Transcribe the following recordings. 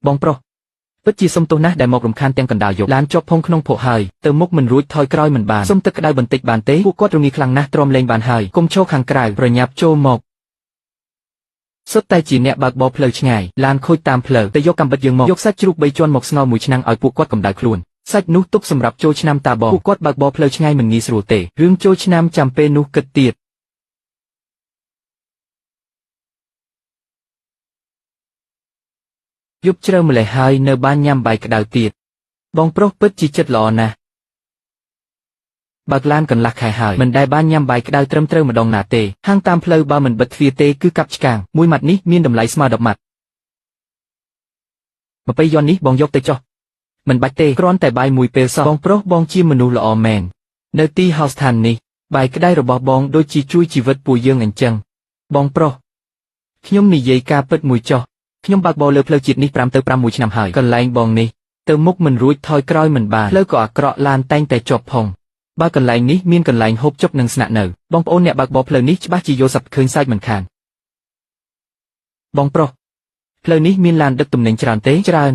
បងប្រុសពិតជាសុំទោសណាស់ដែលមករំខានទាំងកណ្ដាលយប់ឡានជាប់ភងក្នុងភក់ហើយទៅមុខមិនរួចថយក្រោយមិនបានសុំទឹកក្តៅបន្តិចបានទេពួកគាត់រងាខ្លាំងណាស់ទ្រាំលេងបានហើយកុំឈរខាងក្រៅប្រញាប់ចូលមកសុទ្ធតែជាអ្នកបើកបរផ្លូវឆ្ងាយឡានខូចតាមផ្លូវតែយកកាំបិតយើងមកយកសាច់ជ្រូក3ជាន់មកស្ងោរមួយឆ្នាំងឲ្យពួកគាត់កម្ដៅខ្លួនសាច់នោះទុកសម្រាប់ចូលឆ្នាំតាបងពួកគាត់បើកបរផ្លូវឆ្ងាយមិនងាយស្រួលទេរឿងចូលឆ្នាំចាំពេលនោះគិតទៀតយប់ជ្រៅម្លេះហើយនៅបានញ៉ាំបាយក្តៅទៀតបងប្រុសពិតជាចិត្តល្អណាស់បើកឡានកន្លះខែហើយមិនដែលបានញ៉ាំបាយក្តៅត្រឹមត្រូវម្ដងណាទេហាងតាមផ្លូវបើមិនបិទទ្វារទេគឺកាប់ឆ្កាងមួយម៉ាត់នេះមានតម្លៃស្មើ10ម៉ាត់20យន់នេះបងយកទៅចុះមិនបាច់ទេគ្រាន់តែបាយមួយពេលសោះបងប្រុសបងជាមនុស្សល្អមែននៅទីហោស្ថាននេះបាយក្តៅរបស់បងដូចជាជួយជីវិតពួកយើងអញ្ចឹងបងប្រុសខ្ញុំនិយាយការពិតមួយចុះខ្ញុំបើកបរលើផ្លូវជាតិនេះ5 ទៅ 6 ឆ្នាំហើយកន្លែងបងនេះទៅមុខមិនរួចថយក្រោយមិនបានផ្លូវក៏អាក្រក់ឡានតែងតែជាប់ផងបើកន្លែងនេះមានកន្លែងហូបចុកនិងស្នាក់នៅបងប្អូនអ្នកបើកបរផ្លូវនេះច្បាស់ជាយល់សប្តិឃើញសាច់មិនខានបងប្រុសផ្លូវនេះមានឡានដឹកទំនិញច្រើនទេច្រើន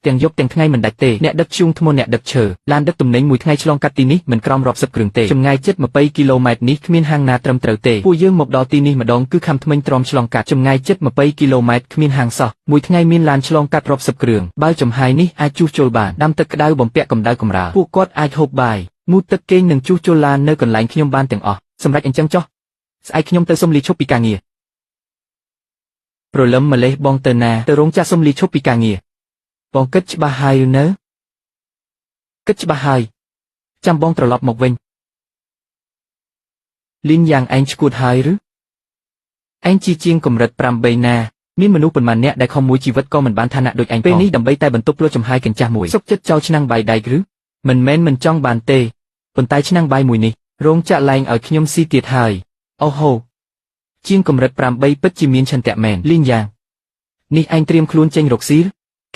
ទាំងយប់ទាំងថ្ងៃមិនដាច់ទេអ្នកដឹកធ្យូងធ្ងន់អ្នកដឹកឈើឡានដឹកទំនិញមួយថ្ងៃឆ្លងកាត់ទីនេះមិនក្រោមរាប់សិបគ្រឿងទេចម្ងាយជិត20 គីឡូម៉ែត្រនេះគ្មានហាងណាត្រឹមត្រូវទេពួកយើងមកដល់ទីនេះម្ដងគឺខំថ្មិញទ្រាំឆ្លងកាត់ចម្ងាយជិត20 គីឡូម៉ែត្រគ្មានហាងសោះមួយថ្ងៃមានឡានឆ្លងកាត់រាប់សិបគ្រឿងបើចំហាយនេះអាចជួសជុលបានដាំទឹកក្តៅបំពាក់កម្ដៅកម្រាលពួកគាត់អាចហូបបាយងូតទឹកគេងនិងជួសជុលឡាននៅកន្លែងខ្ញុំបានទាំងអស់សម្រាប់អញ្ចឹងចុះស្អែកខ្ញុំទៅសុំលាឈប់ពីការងារព្រលឹមម្លេះបងទៅណាទៅរោងចក្រសុំលាឈប់ពីការងារបងគិតច្បាស់ហើយឬនៅគិតច្បាស់ហើយចាំបងត្រឡប់មកវិញលីនយ៉ាងឯងឈួតហើយឬឯងជាងកម្រិត8ណាមានមនុស្សប៉ុន្មានអ្នកដែលខំមួយជីវិតក៏មិនបានឋានៈដូចឯងពេលនេះដើម្បីតែបន្ទប់លក់ចំហាយកញ្ចាស់មួយសុកចិត្តចោលឆ្នាំងបាយដែកឬមិនមែនមិនចង់បានទេប៉ុន្តែឆ្នាំងបាយមួយនេះរោងចក្រលែងឲ្យខ្ញុំស៊ីទៀតហើយអូហូជាងកម្រិត8ពិតជាមានឆន្ទៈមែនលីនយ៉ាងនេះឯងត្រៀមខ្លួនចេញរកស៊ី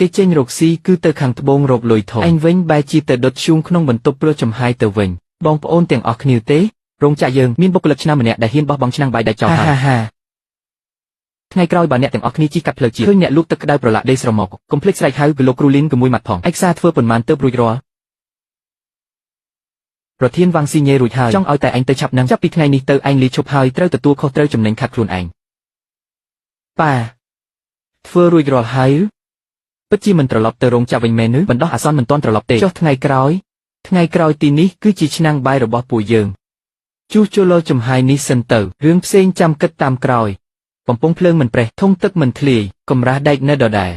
គេចេញរកស៊ីគឺទៅខាងត្បូងរកលុយធំឯងវិញបែរជាទៅដុតធ្យូងក្នុងបន្ទប់ព្រោះចំហាយទៅវិញបងប្អូនទាំងអស់គ្នាទេរោងចក្រយើងមានបុគ្គលិកឆ្នាំម្នាក់ដែលហ៊ានបោះបង់ឆ្នាំងបាយដែកចោលហើយថ្ងៃក្រោយបើអ្នកទាំងអស់គ្នាជិះកាត់ផ្លូវជាតិឃើញអ្នកលក់ទឹកក្តៅប្រឡាក់ដេកស្រមកកុំភ្លេចស្រែកហៅពីលោកគ្រូលីនជាមួយម៉ាត់ផងឯកសារធ្វើប៉ុន្មានទៅរួចរាល់ប្រធានវ៉ាងស៊ីញេរួចហើយចង់ឲ្យតែឯងទៅឆាប់នឹងចាប់ពីថ្ងៃនេះទៅឯងលីឈប់ហើយត្រូវទទួលខុសត្រូវចំណេញខាត់ខ្លួនឯងប៉ាធ្វើរួចរាល់ហើយពិតជាមិនត្រឡប់ទៅរោងចក្រវិញមែនឬបណ្ដោះអាសន្នមិនទាន់ត្រឡប់ទេចុះថ្ងៃក្រោយទីនេះគឺជាឆ្នាំងបាយរបស់ពួកយើងជួសជុលចំហាយនេះសិនទៅរឿងផ្សេងចាំគិតតាមក្រោយបំពង់ភ្លើងមិនប្រេះធុងទឹកមិនធ្លាយកម្រាស់ដែកនៅដដែល